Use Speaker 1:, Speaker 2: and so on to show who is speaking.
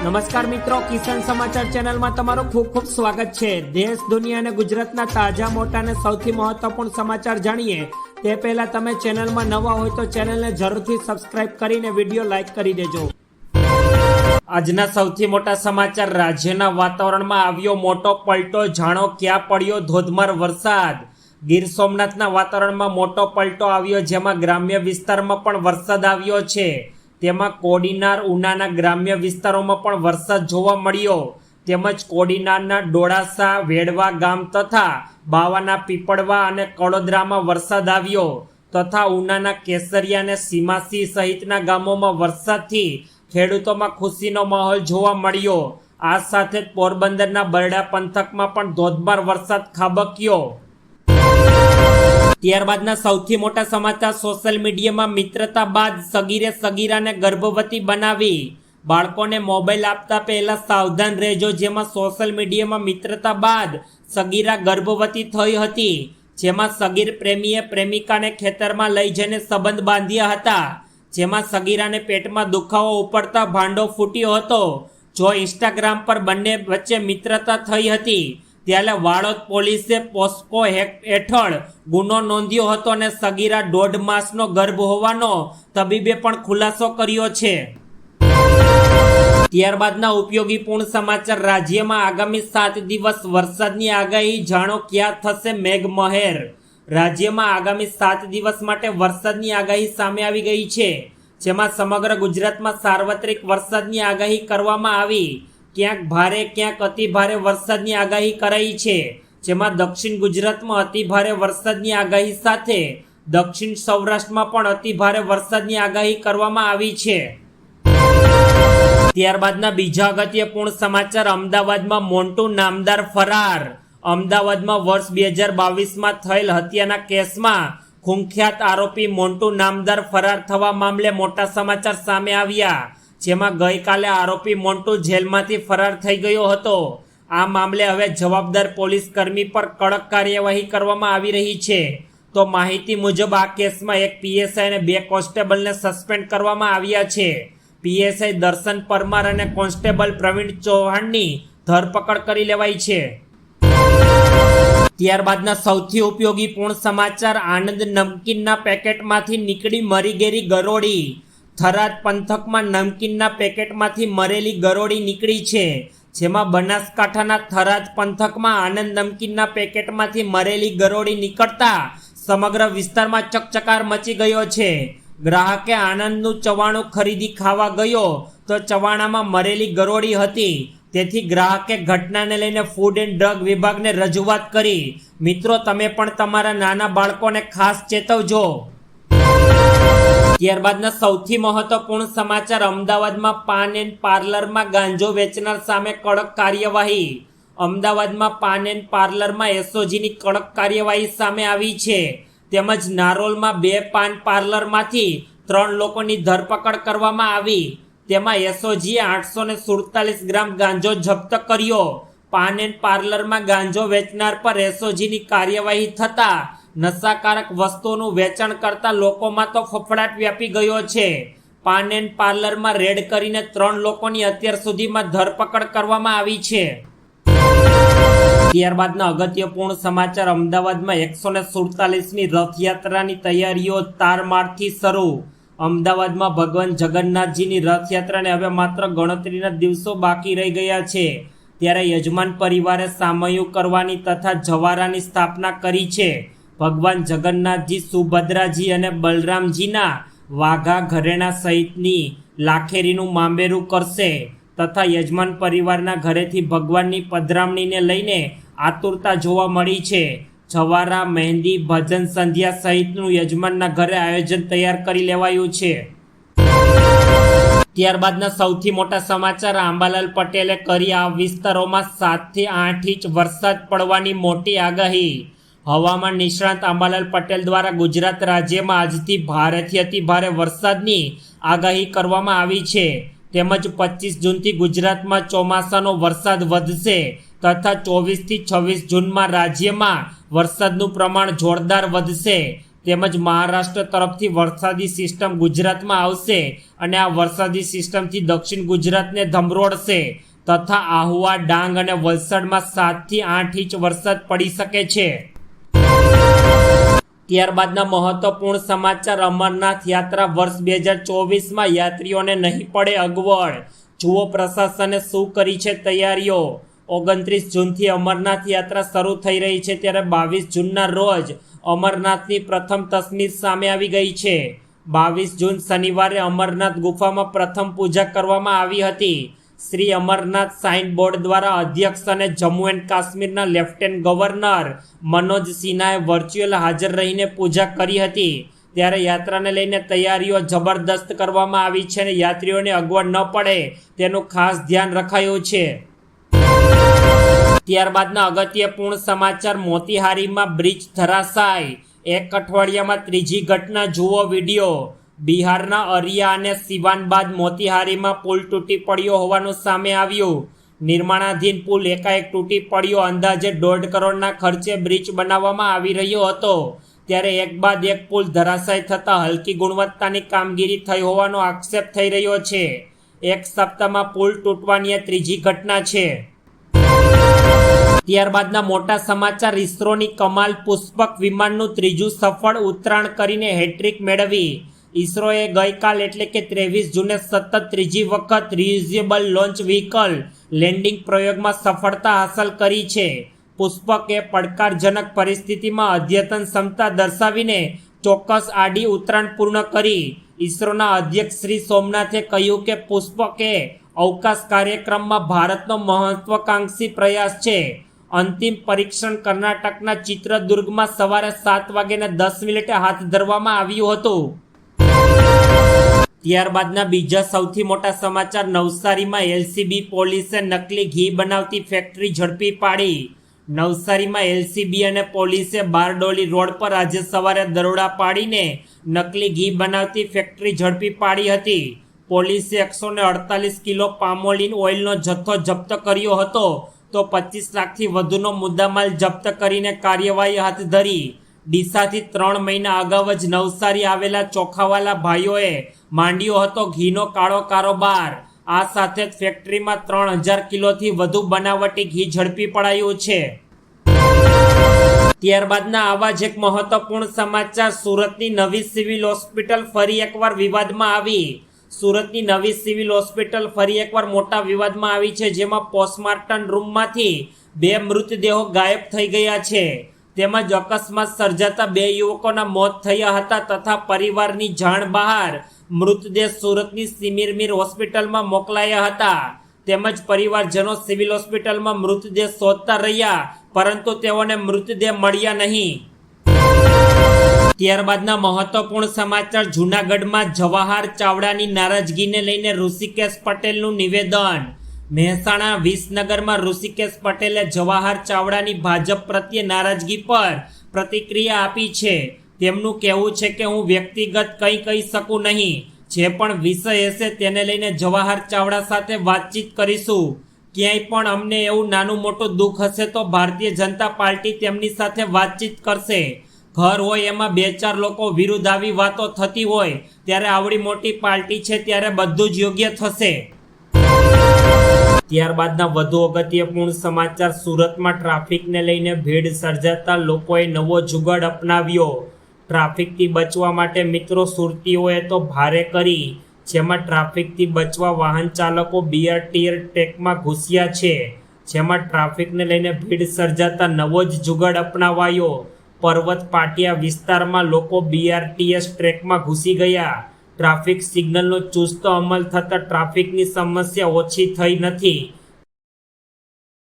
Speaker 1: નમસ્કાર મિત્રો, કિસાન સમાચાર ચેનલમાં તમારું ખૂબ ખૂબ સ્વાગત છે। દેશ, દુનિયા અને ગુજરાતના તાજા, મોટા અને સૌથી મહત્વપૂર્ણ સમાચાર જાણીએ તે પહેલા તમે ચેનલમાં નવા હોય તો ચેનલને જરૂરથી સબસ્ક્રાઇબ કરીને વિડીયો લાઈક કરી દેજો। આજના સૌથી મોટા સમાચાર। રાજ્યના વાતાવરણમાં આવ્યો મોટો પલટો, જાણો ક્યાં પડ્યો ધોધમાર વરસાદ। ગીર સોમનાથના વાતાવરણમાં મોટો પલટો આવ્યો, જેમાં ગ્રામ્ય વિસ્તારમાં પણ વરસાદ આવ્યો છે। તેમાં કોડીનાર, ઉનાના ગ્રામ્ય વિસ્તારોમાં પણ વરસાદ જોવા મળ્યો। તેમજ કોડીનારના ડોળાસા, વેડવા ગામ તથા બાવાના પીપળવા અને કડોદરામાં વરસાદ આવ્યો તથા ઉનાના કેસરિયા અને સીમાસી સહિતના ગામોમાં વરસાદથી ખેડૂતોમાં ખુશીનો માહોલ જોવા મળ્યો। આ સાથે જ પોરબંદરના બરડા પંથકમાં પણ ધોધમાર વરસાદ ખાબક્યો। ત્યારબાદના સૌથી મોટા સમાચાર। સોશિયલ મીડિયામાં મિત્રતા બાદ સગીરે સગીરાને ગર્ભવતી બનાવી। બાળકોને મોબાઈલ આપતા પહેલા સાવધાન રહેજો। જેમાં સોશિયલ મીડિયામાં મિત્રતા બાદ સગીરા ગર્ભવતી થઈ હતી, જેમાં સગીર પ્રેમીએ પ્રેમિકાને ખેતરમાં લઈ જઈને સંબંધ બાંધ્યા હતા, જેમાં સગીરાને પેટમાં દુખાવો ઉપડતા ભાંડો ફૂટ્યો હતો। જો ઇન્સ્ટાગ્રામ પર બંને વચ્ચે મિત્રતા થઈ હતી, ત્યારે વાળોદ પોલીસે પોસ્કો હેઠળ ગુનો નોંધ્યો હતો અને સગીરા 1.5 માસનો ગર્ભ હોવાનો તબીબે પણ ખુલાસો કર્યો છે। ત્યારબાદના ઉપયોગીપૂર્ણ સમાચાર। રાજ્યમાં આગામી 7 દિવસ વરસાદની આગાહી, જાણો ક્યાં થશે મેઘમહેર। રાજ્યમાં આગામી 7 દિવસ માટે વરસાદની આગાહી સામે આવી ગઈ છે, જેમાં સમગ્ર ગુજરાતમાં સાર્વત્રિક વરસાદની આગાહી કરવામાં આવી। ક્યાંક ભારે, ક્યાંક અતિ ભારે વરસાદની આગાહી કરાઈ છે, જેમાં દક્ષિણ ગુજરાતમાં અતિ ભારે વરસાદની આગાહી સાથે દક્ષિણ સૌરાષ્ટ્રમાં પણ અતિ ભારે વરસાદની આગાહી કરવામાં આવી છે। ત્યારબાદના બીજા અગત્યપૂર્ણ સમાચાર। અમદાવાદમાં મોન્ટુ નામદાર ફરાર। અમદાવાદમાં વર્ષ 2022માં થયેલ હત્યાના કેસમાં કુખ્યાત આરોપી મોન્ટુ નામદાર ફરાર થવા મામલે મોટા સમાચાર સામે આવ્યા, જેમાં ગઈકાલે આરોપી મોન્ટુ જેલમાંથી ફરાર થઈ ગયો હતો। આ મામલે હવે જવાબદાર પોલીસ કર્મી પર કડક કાર્યવાહી કરવામાં આવી રહી છે। તો માહિતી મુજબ આ કેસમાં એક પીએસઆઈ અને 2 કોન્સ્ટેબલને સસ્પેન્ડ કરવામાં આવ્યા છે। પીએસઆઈ દર્શન પરમાર અને કોન્સ્ટેબલ પ્રવીણ ચૌહાણની ધરપકડ કરી લેવાઈ છે। ત્યારબાદના સૌથી ઉપયોગીપૂર્ણ સમાચાર। આનંદ નમકીનના પેકેટમાંથી નીકળી મરી ગયેલી ગરોળી। થરાદ પંથકમાં નમકીનના પેકેટમાંથી મરેલી ગરોળી નીકળી છે, જેમાં બનાસકાંઠાના થરાદ પંથકમાં આનંદ નમકીનના પેકેટમાંથી મરેલી ગરોળી નીકળતા સમગ્ર વિસ્તારમાં ચકચકાર મચી ગયો છે। ગ્રાહકે આનંદનું ચવાણું ખરીદી ખાવા ગયો તો ચવાણામાં મરેલી ગરોળી હતી, તેથી ગ્રાહકે ઘટનાને લઈને ફૂડ એન્ડ ડ્રગ વિભાગને રજૂઆત કરી। મિત્રો, તમે પણ તમારા નાના બાળકોને ખાસ ચેતવજો। ત્યારબાદના સૌથી મહત્વપૂર્ણ સમાચાર। અમદાવાદમાં પાન એન્ડ પાર્લરમાં ગાંજો વેચનાર સામે કડક કાર્યવાહી। અમદાવાદમાં પાન એન્ડ પાર્લરમાં એસઓજીની કડક કાર્યવાહી સામે આવી છે। તેમજ નારોલમાં 2 પાન પાર્લરમાંથી 3 લોકોની ધરપકડ કરવામાં આવી। તેમાં એસઓજીએ 847 ગ્રામ ગાંજો જપ્ત કર્યો। પાન એન્ડ પાર્લરમાં ગાંજો વેચનાર પર એસઓજીની કાર્યવાહી થતાં નશાકારક વસ્તુઓનું વેચાણ કરતા લોકોમાં તો ફફડાટ વ્યાપી ગયો છે। પાન એન્ડ પાર્લરમાં રેડ કરીને 3 લોકોની અત્યાર સુધીમાં ધરપકડ કરવામાં આવી છે। ત્યારબાદના અગત્યપૂર્ણ સમાચાર। અમદાવાદમાં 147ની રથયાત્રાની તૈયારીઓ તારમારથી શરૂ। અમદાવાદમાં ભગવાન જગન્નાથજીની રથયાત્રાને હવે માત્ર ગણતરીના દિવસો બાકી રહી ગયા છે, ત્યારે યજમાન પરિવારે સામયું કરવાની તથા જવારાની સ્થાપના કરી છે। ભગવાન જગન્નાથજી, સુભદ્રાજી અને બલરામજીના વાઘા, ઘરેણા સહિતની લાખેરીનું મામેરું કરશે તથા યજમાન પરિવારના ઘરેથી ભગવાનની પધરામણીને લઈને આતુરતા જોવા મળી છે। જવારા, મહેંદી, ભજન સંધ્યા સહિતનું યજમાનના ઘરે આયોજન તૈયાર કરી લેવાયું છે। ત્યારબાદના સૌથી મોટા સમાચાર। આંબાલાલ પટેલે કરી આ વિસ્તારોમાં 7 થી 8 ઇંચ વરસાદ પડવાની મોટી આગાહી। હવામાન નિષ્ણાત આંબાલાલ પટેલ દ્વારા ગુજરાત રાજ્યમાં આજથી ભારેથી અતિ ભારે વરસાદની આગાહી કરવામાં આવી છે। તેમજ 25 જૂનથી ગુજરાતમાં ચોમાસાનો વરસાદ વધશે તથા 24 થી 26 જૂનમાં રાજ્યમાં વરસાદનું પ્રમાણ જોરદાર વધશે। તેમજ મહારાષ્ટ્ર તરફથી વરસાદી સિસ્ટમ ગુજરાતમાં આવશે અને આ વરસાદી સિસ્ટમથી દક્ષિણ ગુજરાતને ધમરોળશે તથા આહુવા, ડાંગ અને વલસાડમાં 7 થી 8 ઇંચ વરસાદ પડી શકે છે। ત્યારબાદના મહત્વપૂર્ણ સમાચાર, અમરનાથ યાત્રા વર્ષ 2024માં યાત્રીઓને નહીં પડે અગવડ, જુઓ પ્રશાસને શું કરી છે તૈયારીઓ। 29 જૂનથી અમરનાથ યાત્રા શરૂ થઈ રહી છે, ત્યારે 22 જૂનના રોજ અમરનાથની પ્રથમ તસવીર સામે આવી ગઈ છે। 22 જૂન શનિવારે અમરનાથ ગુફામાં પ્રથમ પૂજા કરવામાં આવી હતી। શ્રી અમરનાથ સાઇન બોર્ડ દ્વારા અધ્યક્ષ અને જમ્મુ એન્ડ કાશ્મીરના લેફ્ટનન્ટ ગવર્નર મનોજ સિન્હાએ વર્ચ્યુઅલ હાજર રહીને પૂજા કરી હતી। ત્યારે યાત્રાને લઈને તૈયારીઓ જબરદસ્ત કરવામાં આવી છે અને યાત્રીઓને અગવડ ન પડે તેનું ખાસ ધ્યાન રખાયું છે। ત્યારબાદના અગત્યપૂર્ણ સમાચાર, મોતીહારીમાં બ્રિજ ધરાશાય, 1 અઠવાડિયામાં ત્રીજી ઘટના, જુઓ વિડીયો। બિહારના અરિયા અને સિવાન બાદ મોતીહારીમાં પુલ તૂટી પડ્યો હોવાનું સામે આવ્યું। નિર્માણાધીન પુલ એકાએક તૂટી પડ્યો। અંદાજે 1.5 કરોડના ખર્ચે બ્રિજ બનાવવામાં આવી રહ્યો હતો, ત્યારે એક બાદ એક પુલ ધરાશાય થતાં હલકી ગુણવત્તાની કામગીરી થઈ હોવાનો આક્ષેપ થઈ રહ્યો છે। 1 સપ્તાહમાં પુલ તૂટવાની આ ત્રીજી ઘટના છે। ત્યારબાદના મોટા સમાચાર, ઇસરોની કમાલ, પુષ્પક વિમાનનું ત્રીજું સફળ ઉતરાણ કરીને હેટ્રિક મેળવી। ઇસરોએ ગઈકાલ એટલે કે 23 જૂને સતત ત્રીજી વખત રિયુઝેબલ લોન્ચ વ્હીકલ લેન્ડિંગ પ્રયોગમાં સફળતા હાંસલ કરી છે। પુષ્પકે પડકારજનક પરિસ્થિતિમાં અદ્યતન ક્ષમતા દર્શાવીને ચોક્કસ આડી ઉતરાણ પૂર્ણ કરી। ઇસરોના અધ્યક્ષ શ્રી સોમનાથે કહ્યું કે પુષ્પકે અવકાશ કાર્યક્રમમાં ભારતનો મહત્વાકાંક્ષી પ્રયાસ છે। અંતિમ પરીક્ષણ કર્ણાટકના ચિત્રદુર્ગમાં સવારે 7:10 હાથ ધરવામાં આવ્યું હતું। ત્યારબાદના બીજા સૌથી મોટા સમાચાર, નવસારીમાં એલસીબી પોલીસે નકલી ઘી બનાવતી ફેક્ટરી ઝડપી પાડી। નવસારીમાં એલસીબી અને પોલીસે બારડોલી રોડ પર આજે સવારે દરોડા પાડીને નકલી ઘી બનાવતી ફેક્ટરી ઝડપી પાડી હતી। પોલીસે 148 કિલો પામોલિન ઓઇલનો જથ્થો જપ્ત કર્યો હતો, તો 25 લાખથી વધુનો મુદ્દામાલ જપ્ત કરીને કાર્યવાહી હાથ ધરી। ડીસાથી 3 મહિના અગાઉ જ નવસારી આવેલા ચોખાવાલા ભાઈઓએ માંડ્યો હતો ઘીનો કાળો કારોબાર। આ સાથે જ ફેક્ટરીમાં 3000 કિલોથી વધુ બનાવટી ઘી ઝડપી પડાયું છે। ત્યારબાદના આવા જ એક મહત્વપૂર્ણ સમાચાર, સુરતની નવી સિવિલ હોસ્પિટલ ફરી એકવાર વિવાદમાં આવી। સુરતની નવી સિવિલ હોસ્પિટલ ફરી એકવાર મોટા વિવાદમાં આવી છે, જેમાં પોસ્ટમોર્ટમ રૂમમાંથી 2 મૃતદેહો ગાયબ થઈ ગયા છે। તેમજ અકસ્માત સર્જાતા 2 યુવકોના મોત થયા હતા તથા પરિવારની જાણ બહાર મૃતદેહ સુરતની સિમિરમીર હોસ્પિટલમાં મોકલાયા હતા। તેમજ પરિવારજનો સિવિલ હોસ્પિટલમાં મૃતદેહ શોધતા રહ્યા, પરંતુ તેઓને મૃતદેહ મળ્યા નહીં। ત્યારબાદના મહત્વપૂર્ણ સમાચાર, જૂનાગઢમાં જવાહર ચાવડાની નારાજગીને લઈને ઋષિકેશ પટેલનું નિવેદન। મહેસાણા વિસનગરમાં ઋષિકેશ પટેલે જવાહર ચાવડાની ભાજપ પ્રત્યે નારાજગી પર પ્રતિક્રિયા આપી છે। તેમનું કહેવું છે કે હું વ્યક્તિગત કંઈ કહી શકું નહીં, જે પણ વિષય હશે તેને લઈને જવાહર ચાવડા સાથે વાતચીત કરીશું। ક્યાંય પણ અમને એવું નાનું મોટું દુઃખ હશે તો ભારતીય જનતા પાર્ટી તેમની સાથે વાતચીત કરશે। ઘર હોય એમાં 2-4 લોકો વિરુદ્ધ આવી વાતો થતી હોય, ત્યારે આવડી મોટી પાર્ટી છે ત્યારે બધું જ યોગ્ય થશે। ત્યારબાદના વધુ અગત્યપૂર્ણ સમાચાર, સુરતમાં ટ્રાફિકને લઈને ભીડ સર્જાતા લોકોએ નવો જુગાડ અપનાવ્યો। ટ્રાફિકથી બચવા માટે મિત્રો સુરતીઓએ તો ભારે કરી, જેમાં ટ્રાફિકથી બચવા વાહન ચાલકો બીઆરટીએસ ટ્રેકમાં ઘૂસ્યા છે, જેમાં ટ્રાફિકને લઈને ભીડ સર્જાતા નવો જ જુગાડ અપનાવાયો। પર્વત પાટિયા વિસ્તારમાં લોકો બીઆરટીએસ ટ્રેકમાં ઘૂસી ગયા। ટ્રાફિક સિગ્નલનો ચુસ્ત અમલ થતાં ટ્રાફિકની સમસ્યા ઓછી થઈ નથી,